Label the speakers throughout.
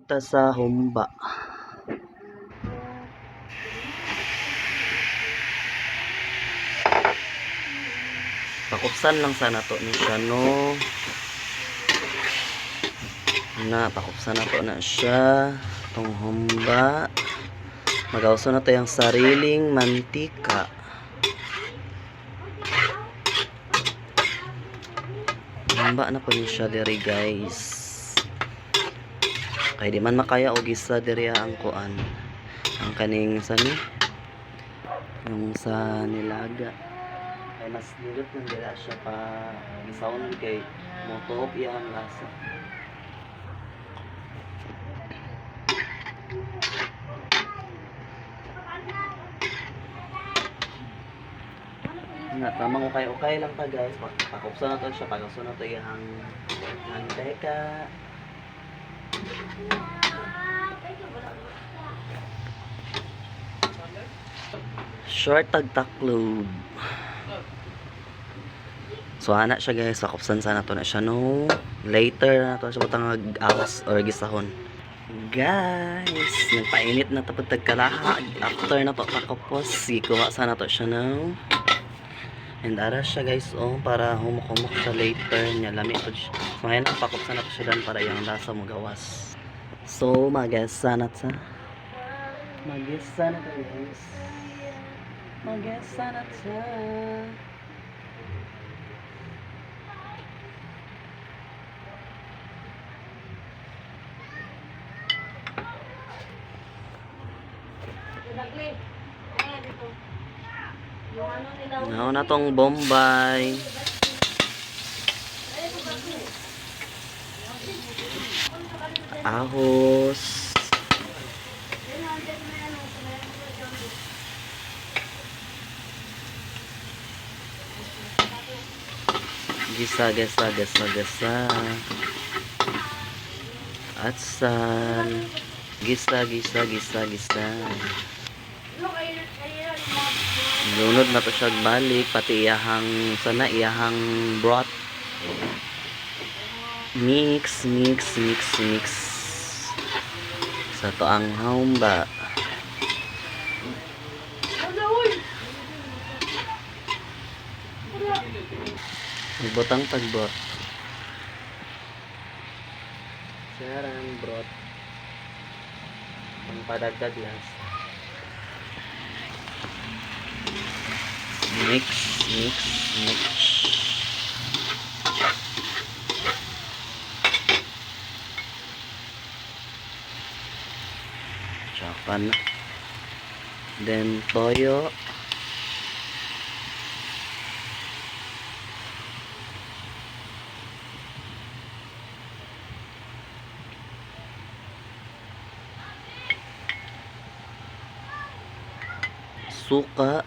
Speaker 1: ta sa humba. Pakupsan lang sana to ni siya no. Pakupsan na to na siya. Itong humba. Magauso na to yung sariling mantika. Humba na po niya siya diri guys. Kaya di man makaya og isa diri ang kuan. Ang kaning sani. Yung sa nilaga. Ay mas nilot nang dira siya pa gisawon kay motuop iyang lasa. Nga tamang ukay lang pa guys. Pakupso na to siya, pakupso na to iyang mantika. Short tagtaklog. So ana siya guys, pakupsan sana to na siya no. Later na to siya butang awas or gisahon. Guys, nagpainit na tapos tagkalaha. After na to pakupos, gikuha sana to siya no. And ara siya guys para humuk-humuk siya later niya lami to siya. So ngayon pakupsan na to siya dan para yung lasa mo gawas. So magesa na ta. Magesa na ta guys. Magesa na ta. Now na tong Bombay. Ahos. Gisa. Atsal. Gisa. Lunod na to siya balik pati iyahang broth. Mix sa to ang humba. Butang tagbot. Sarang broth. Ang padagdag lasa. Mix. Chapan. Then toyo. Suka.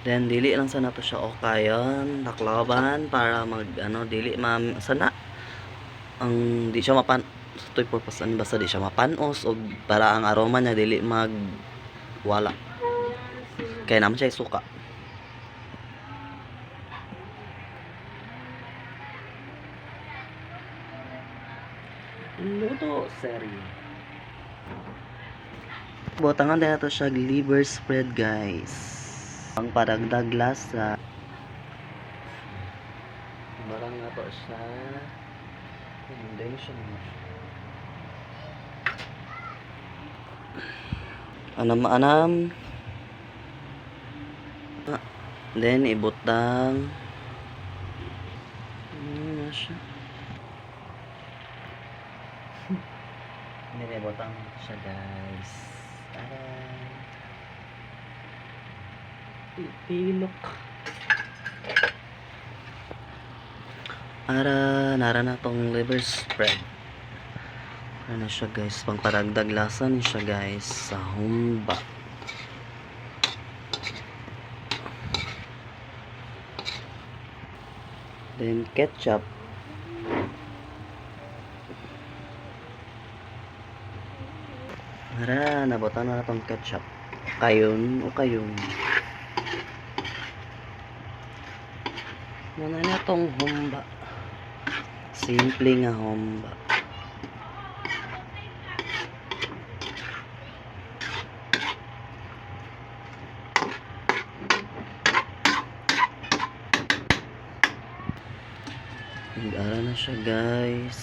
Speaker 1: Then dili lang sana to siya okayon, taklaban para mag dili sana ang di siya mapan sa toy purpose basta di siya mapanos o para ang aroma niya dili wala. Kaya naman siya suka. Luto seri. Botangan din nato siya liver spread guys. Ang padagdag lasa. Barang na to siya. Foundation. Anam. Then ibutang. Na siya. Ibutang siya guys. Pilok. Nara na tong liver spread. Ano siya guys, pang paragdag lasa ni siya guys sa humba. Then ketchup. Nabotan na tong ketchup. Kayon. Muna na tong humba. Simple nga humba. Nag-ara na siya guys.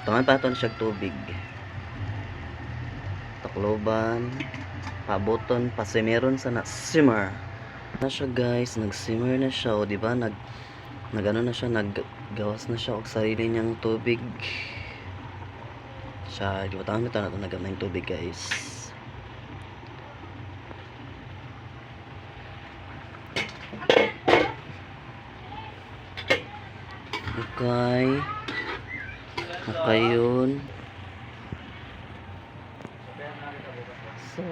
Speaker 1: Tangan pa ito na siya tubig. Takloban. Paboton. Pasimeron sa na-simmer. Na siya guys. Nag-simmer na siya. O diba? Nag-ano na siya. Naggawas na siya. O sarili niyang tubig. Siya. Diba? Tangan ito na ito. Nagamay yung tubig guys. Okay. Okay yun. So,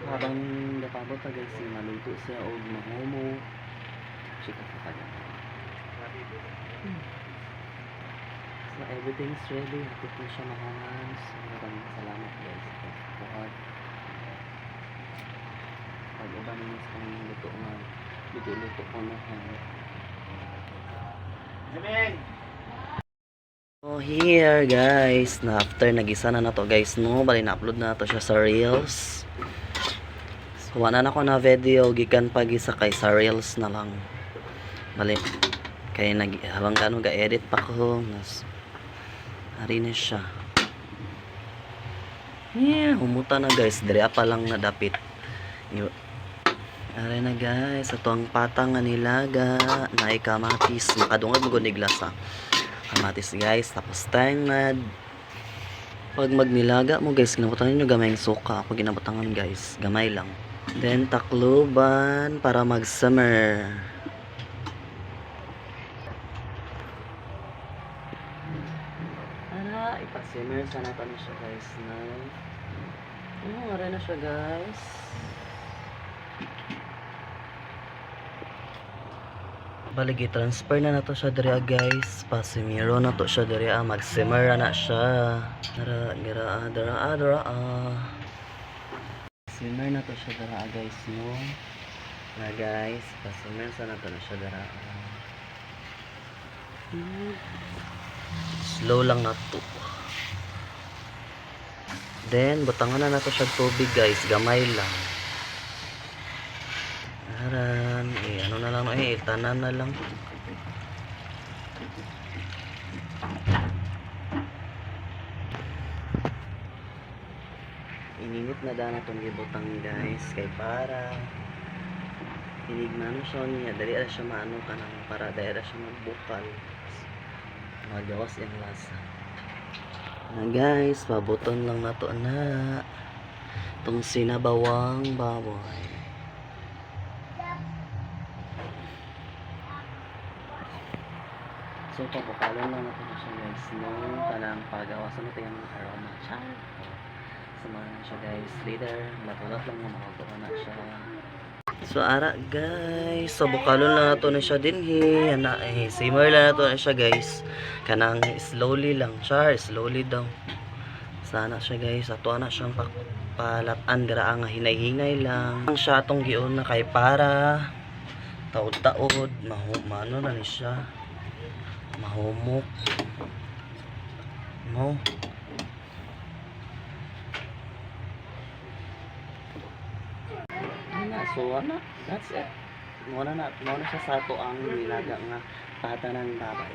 Speaker 1: habang napabot na guys, maluto siya o mahomo. Chika pa kanya. So, everything's ready. Hatid na siya mahaman. So, maraming salamat guys. Lahat. Pag-iba naman sa kanyang luto nga. Luto ko na. So here guys, na after nagisa na to guys no, bali na-upload na to siya sa Reels. So wala na ko na video gikan pagisa kay sa Reels na lang. Bali kay habang kano ga-edit pa ko, nas ari na siya. Yeah, humuta na guys, diri pa lang nadapit. Ari na guys, ato ang patang nga nilaga, naay kamatis, makadungag mo ni glasa. Kamatis guys, tapos tangad. Pag magnilaga mo guys, ginabutangan nyo gamay yung suka. Ako ginabutangan guys, gamay lang. Then takluban para mag-summer. Ara, ipa-simmer sana pa na siya guys na. Ara na siya guys. Baligi transfer na nato siya diri guys. Pasimiro na to siya diri mag-simmer na siya. Dara. Simmer na to siya dara guys no. Na guys, pasimmer sa nato na siya dara. Slow lang na to. Then butangan na nato siya tubig guys, gamay lang. Aran, ano na lang, tanan na lang. Ininit na dana itong gibutang guys, kay para hinigmano siya niya, dali na siya maano ka nang para dali na siya magbukal. Magawas yung lasa. Na guys, pabuton lang na to na itong sinabawang baboy. So, pabukalon lang natin siya guys no, kanang pagawasan natin yung aroma siya. Samahan na siya guys later, matulat lang na makakuha na siya. So, ara guys, so bukalon lang nato na siya din simmer lang nato na siya guys. Kanang slowly lang siya, slowly daw. Sana siya guys, ato na siyang palatan gara nga hinay-hinay lang. Ang siya atong giun na kay para taod-taod, mano na ni siya. Mahumok no. So that's it. Muna siya sa ato ang nilaga nga pata ng babay.